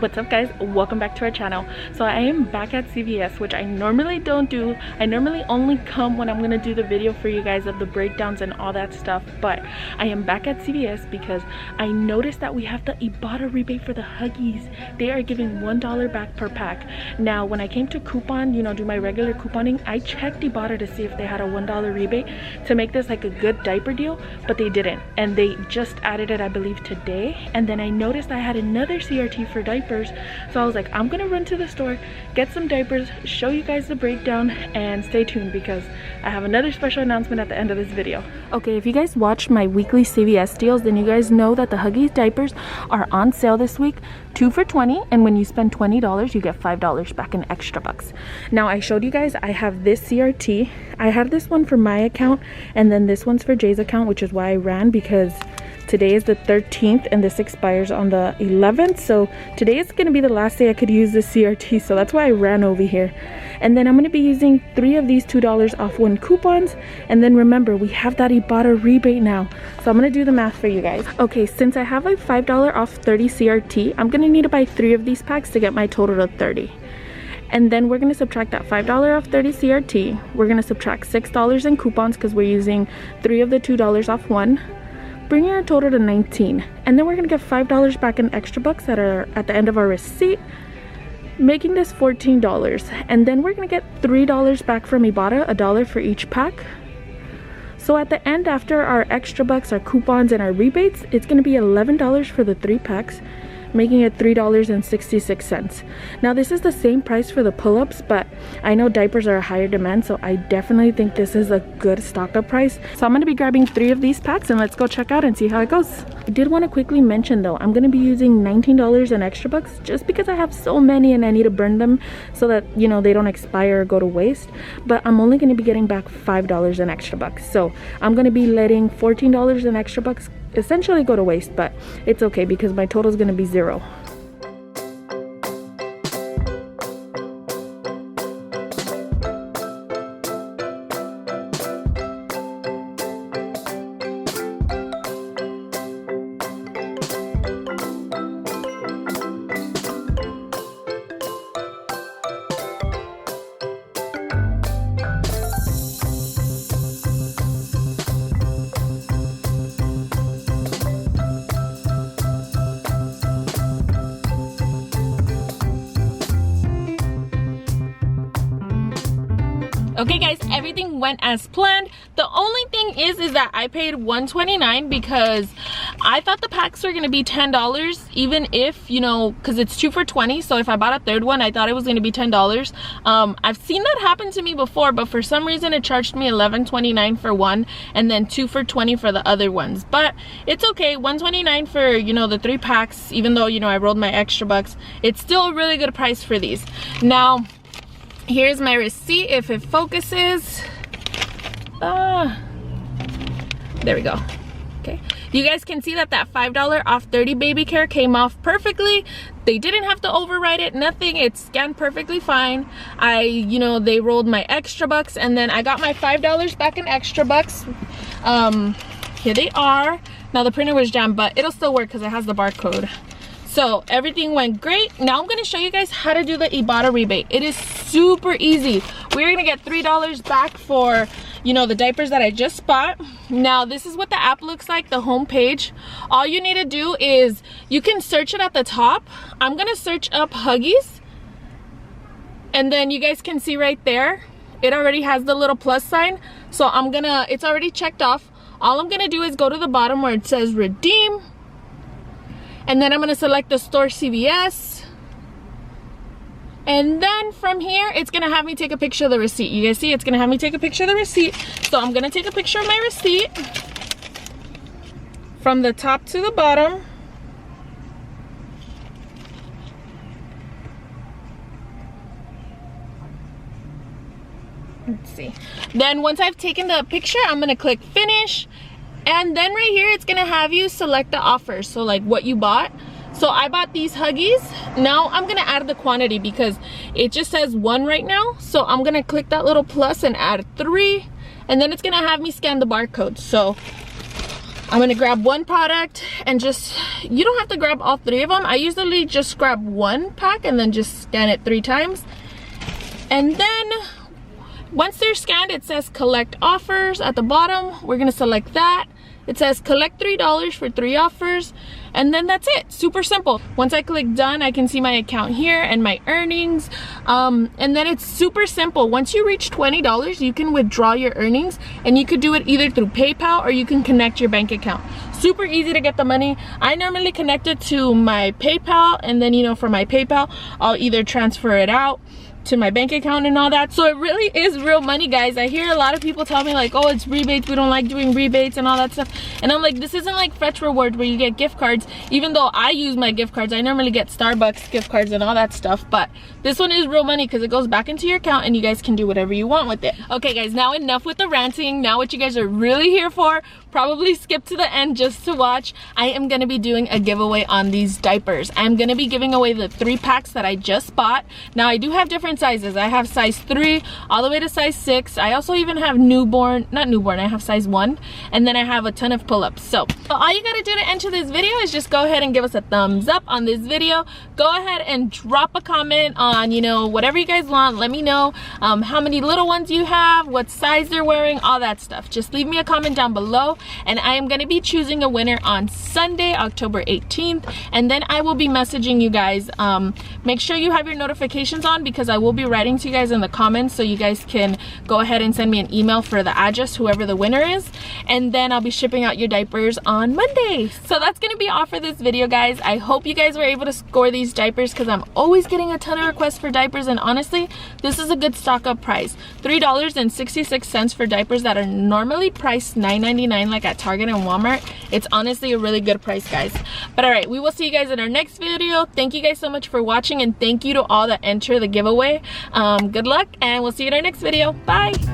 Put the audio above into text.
What's up guys, welcome back to our channel. So I am back at CVS, which I normally don't do. I normally only come when I'm gonna do the video for you guys of the breakdowns and all that stuff, but I am back at CVS because I noticed that we have the Ibotta rebate for the Huggies. They are giving $1 back per pack. Now when I came to coupon, do my regular couponing, I checked Ibotta to see if they had a $1 rebate to make this like a good diaper deal, but they didn't, and they just added it I believe today. And then I noticed I had another CRT for diapers, so I was like, I'm gonna run to the store, get some diapers, show you guys the breakdown, and stay tuned because I have another special announcement at the end of this video. Okay, if you guys watch my weekly CVS deals, then you guys know that the Huggies diapers are on sale this week, 2 for $20, and when you spend $20 you get $5 back in extra bucks. Now I showed you guys I have this CRT. I have this one for my account, and then this one's for Jay's account, which is why I ran, because today is the 13th and this expires on the 11th, so today is going to be the last day I could use this CRT, so that's why I ran over here. And then I'm going to be using 3 of these $2 off 1 coupons, and then remember we have that Ibotta rebate now, so I'm going to do the math for you guys. Okay, since I have a $5 off 30 CRT, I'm going to need to buy 3 of these packs to get my total to 30. And then we're going to subtract that $5 off 30 CRT. We're going to subtract $6 in coupons because we're using 3 of the $2 off 1, bringing our total to 19. And then we're going to get $5 back in extra bucks that are at the end of our receipt, making this $14. And then we're going to get $3 back from Ibotta, $1 for each pack. So at the end, after our extra bucks, our coupons, and our rebates, it's going to be $11 for the 3 packs, making it $3.66. Now this is the same price for the pull-ups, but I know diapers are a higher demand, so I definitely think this is a good stock up price. So I'm going to be grabbing 3 of these packs and let's go check out and see how it goes. I did want to quickly mention though, I'm going to be using $19 in extra bucks just because I have so many and I need to burn them so that they don't expire or go to waste. But I'm only going to be getting back $5 in extra bucks, so I'm going to be letting $14 in extra bucks essentially go to waste, but it's okay because my total is going to be 0. Okay guys, everything went as planned. The only thing is that I paid $1.29 because I thought the packs were gonna be $10, even if, because it's 2 for $20, so if I bought a third one, I thought it was gonna be $10. I've seen that happen to me before, but for some reason it charged me $11.29 for one, and then 2 for $20 for the other ones. But it's okay, $1.29 for, the 3 packs, even though, I rolled my extra bucks. It's still a really good price for these. Now, here's my receipt if it focuses. There we go. Okay, you guys can see that $5 off 30 baby care came off perfectly. They didn't have to override it, nothing. It scanned perfectly fine. They rolled my extra bucks, and then I got my $5 back in extra bucks. Here they are. Now the printer was jammed, but it'll still work because it has the barcode. So everything went great. Now I'm going to show you guys how to do the Ibotta rebate. It is super easy. We're going to get $3 back for, the diapers that I just bought. Now this is what the app looks like, the home page. All you need to do is, you can search it at the top. I'm going to search up Huggies. And then you guys can see right there, it already has the little plus sign. So it's already checked off. All I'm going to do is go to the bottom where it says redeem. And then I'm going to select the store CVS. And then from here, it's going to have me take a picture of the receipt. You guys see, it's going to have me take a picture of the receipt. So I'm going to take a picture of my receipt from the top to the bottom. Let's see. Then once I've taken the picture, I'm going to click finish. And then right here, it's gonna have you select the offers, so like what you bought. So I bought these Huggies. Now I'm gonna add the quantity because it just says 1 right now. So I'm gonna click that little plus and add 3, and then it's gonna have me scan the barcode. So I'm gonna grab one product and just, you don't have to grab all 3 of them. I usually just grab 1 pack and then just scan it 3 times. And then once they're scanned, it says collect offers at the bottom. We're gonna select that. It says collect $3 for 3 offers, and then that's it. Super simple. Once I click done, I can see my account here and my earnings, and then it's super simple. Once you reach $20, you can withdraw your earnings, and you could do it either through PayPal or you can connect your bank account. Super easy to get the money. I normally connect it to my PayPal, and then, you know, for my PayPal, I'll either transfer it out to my bank account and all that. So it really is real money, guys. I hear a lot of people tell me like, oh, it's rebates, we don't like doing rebates and all that stuff, and I'm like, this isn't like FetchRewards where you get gift cards. Even though I use my gift cards, I normally get Starbucks gift cards and all that stuff, but this one is real money because it goes back into your account and you guys can do whatever you want with it. Okay guys, now enough with the ranting. Now what you guys are really here for, probably skip to the end just to watch. I am gonna be doing a giveaway on these diapers. I'm gonna be giving away the 3 packs that I just bought. Now I do have different sizes. I have size 3 all the way to size 6. I also even have newborn, not newborn, I have size 1, and then I have a ton of pull-ups. So all you gotta do to enter this video is just go ahead and give us a thumbs up on this video. Go ahead and drop a comment on, you know, whatever you guys want. Let me know how many little ones you have, what size they're wearing, all that stuff. Just leave me a comment down below, and I am gonna be choosing a winner on Sunday, October 18th, and then I will be messaging you guys. Make sure you have your notifications on because I will be writing to you guys in the comments, so you guys can go ahead and send me an email for the address, whoever the winner is, and then I'll be shipping out your diapers on Monday. So that's gonna be all for this video, guys. I hope you guys were able to score these diapers because I'm always getting a ton of requests for diapers, and honestly, this is a good stock up price. $3.66 for diapers that are normally priced $9.99 like at Target and Walmart. It's honestly a really good price, guys. But all right, we will see you guys in our next video. Thank you guys so much for watching, and thank you to all that enter the giveaway. Good luck, and we'll see you in our next video. Bye.